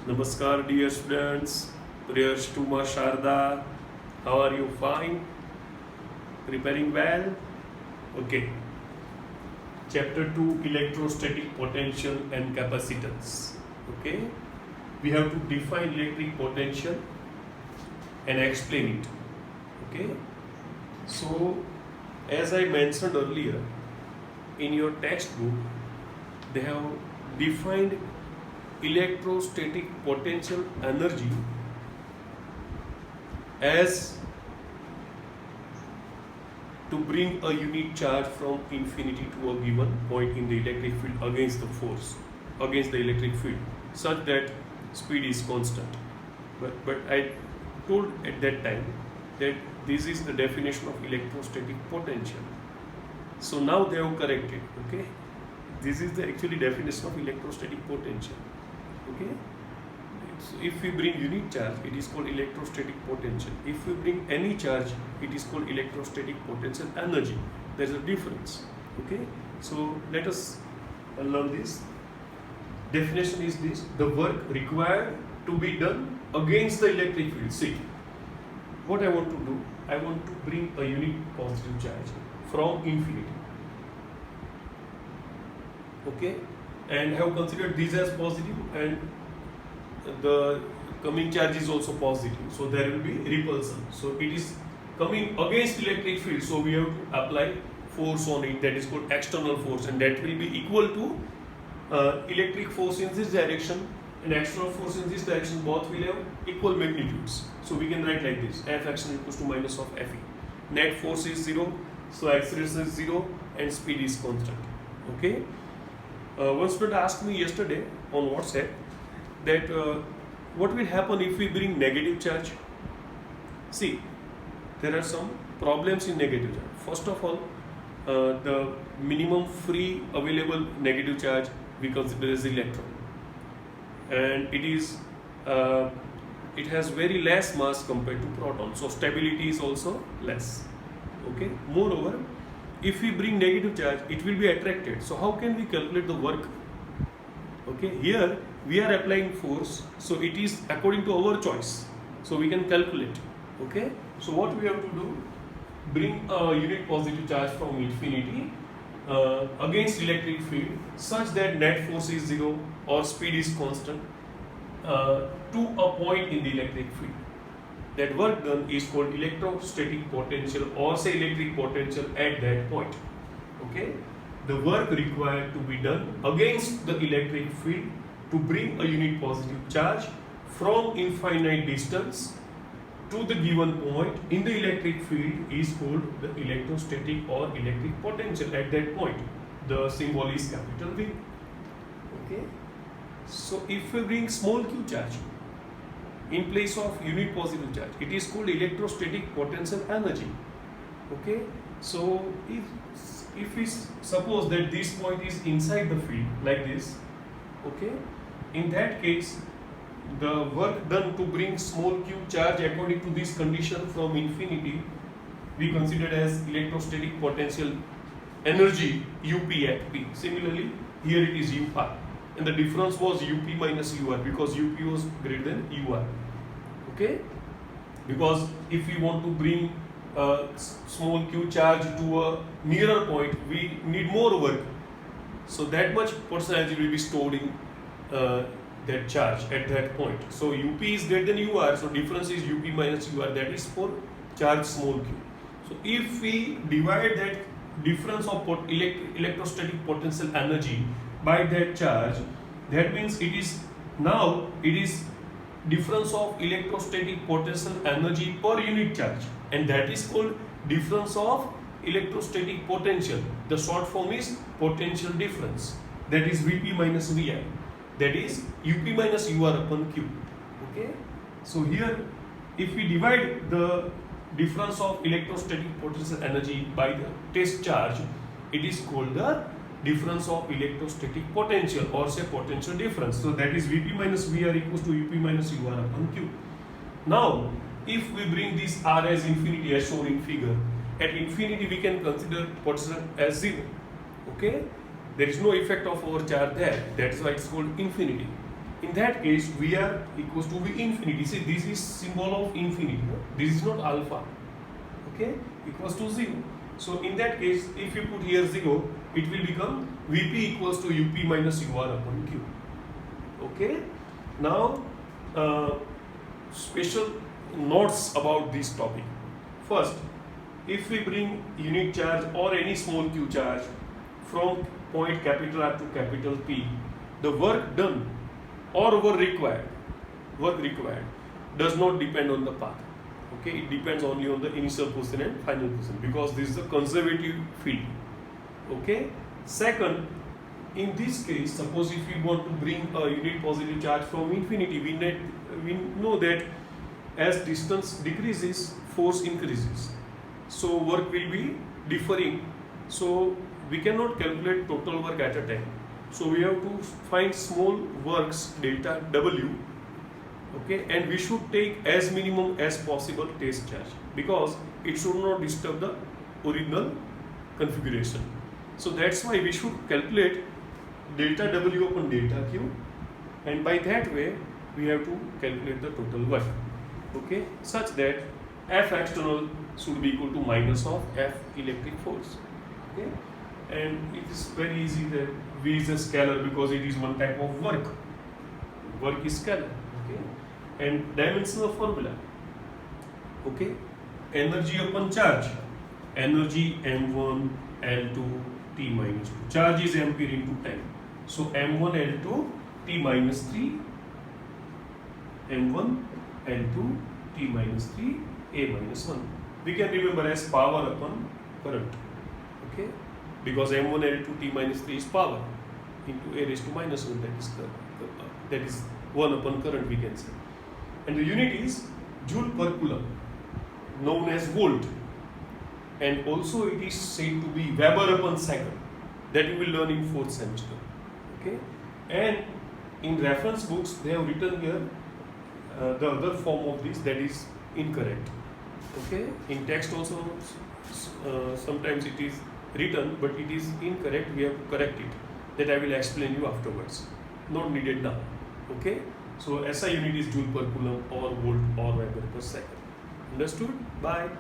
Namaskar, dear students. Prayers to Ma Sharda. How are you? Fine? Preparing well? Okay. Chapter 2, Electrostatic Potential and Capacitance. Okay. We have to define electric potential and explain it. Okay. So, as I mentioned earlier, in your textbook, they have defined electrostatic potential energy as to bring a unit charge from infinity to a given point in the electric field against the force, against the electric field, such that speed is constant. But I told at that time that this is the definition of electrostatic potential. So now they have corrected. Okay, this is the actually definition of electrostatic potential. Okay, so if we bring unit charge, it is called electrostatic potential. If we bring any charge, it is called electrostatic potential energy. There is a difference. Okay, so let us learn this. Definition is this: the work required to be done against the electric field. See, what I want to do, I want to bring a unit positive charge from infinity. Okay, and have considered this as positive, and the coming charge is also positive, so there will be repulsion. So it is coming against electric field, so we have to apply force on it, that is called external force, and that will be equal to electric force in this direction and external force in this direction. Both will have equal magnitudes, so we can write like this: F action equals to minus of Fe. Net force is 0, so acceleration is 0 and speed is constant. Okay, one student asked me yesterday on WhatsApp that what will happen if we bring negative charge. See, there are some problems in negative charge. First of all, the minimum free available negative charge we consider as electron, and it has very less mass compared to proton, so stability is also less. Okay, moreover, if we bring negative charge, it will be attracted. So how can we calculate the work? Okay, here we are applying force, so it is according to our choice, so we can calculate. Okay, so what we have to do, bring a unit positive charge from infinity against electric field such that net force is 0 or speed is constant to a point in the electric field. That work done is called electrostatic potential, or say electric potential at that point. Okay, the work required to be done against the electric field to bring a unit positive charge from infinite distance to the given point in the electric field is called the electrostatic or electric potential at that point. The symbol is capital V. Okay, so if we bring small q charge in place of unit positive charge, it is called electrostatic potential energy. Okay, so if we suppose that this point is inside the field like this, okay, in that case the work done to bring small q charge according to this condition from infinity we consider as electrostatic potential energy UP at P. Similarly, here it is UR, and the difference was UP minus UR because UP was greater than UR. Okay, because if we want to bring a small q charge to a nearer point, we need more work, so that much potential energy will be stored in that charge at that point. So UP is greater than UR, so difference is UP minus UR, that is for charge small q. So if we divide that difference of electrostatic potential energy by that charge, that means it is difference of electrostatic potential energy per unit charge, and that is called difference of electrostatic potential. The short form is potential difference, that is Vp minus Vi, that is UP minus UR upon Q. Okay, so here if we divide the difference of electrostatic potential energy by the test charge, it is called the difference of electrostatic potential, or say potential difference. So that is Vp minus Vr equals to Up minus Ur upon Q. Now, if we bring this R as infinity as shown in figure, at infinity we can consider potential as 0. Okay, there is no effect of our charge there, that's why it's called infinity. In that case, VR equals to V infinity. See, this is symbol of infinity. No? This is not alpha. Okay, equals to 0. So in that case, if you put here 0, it will become Vp equals to Up minus Ur upon Q. Okay. Now, special notes about this topic. First, if we bring unit charge or any small q charge from point capital R to capital P, the work done or work required does not depend on the path. Okay, it depends only on the initial position and final position, because this is a conservative field. Okay. Second, in this case, suppose if we want to bring a unit positive charge from infinity, we know that as distance decreases, force increases. So work will be differing. So we cannot calculate total work at a time. So we have to find small works delta W. Okay, and we should take as minimum as possible test charge, because it should not disturb the original configuration. So that's why we should calculate delta W upon delta Q, and by that way we have to calculate the total work. Okay, such that F external should be equal to minus of F electric force. Okay, and it is very easy that V is a scalar because it is one type of work. Work is scalar. Okay, and dimensional formula. Okay, energy upon charge. Energy M1 L2 T minus 2. Charge is ampere into time. So M1 L2 T minus 3. M1 L2 T minus 3 A minus 1. We can remember as power upon current. Okay, because M1 L2 T minus 3 is power into A raised to minus 1, that is 1 upon current, we can say. And the unit is joule per coulomb, known as volt, and also it is said to be Weber upon second, that you will learn in 4th semester. Okay, and in reference books they have written here the other form of this, that is incorrect. Okay, in text also sometimes it is written, but it is incorrect. We have to correct it. That I will explain you afterwards. Not needed now. Okay, so SI unit is joule per coulomb or volt or Weber per second. Understood? Bye.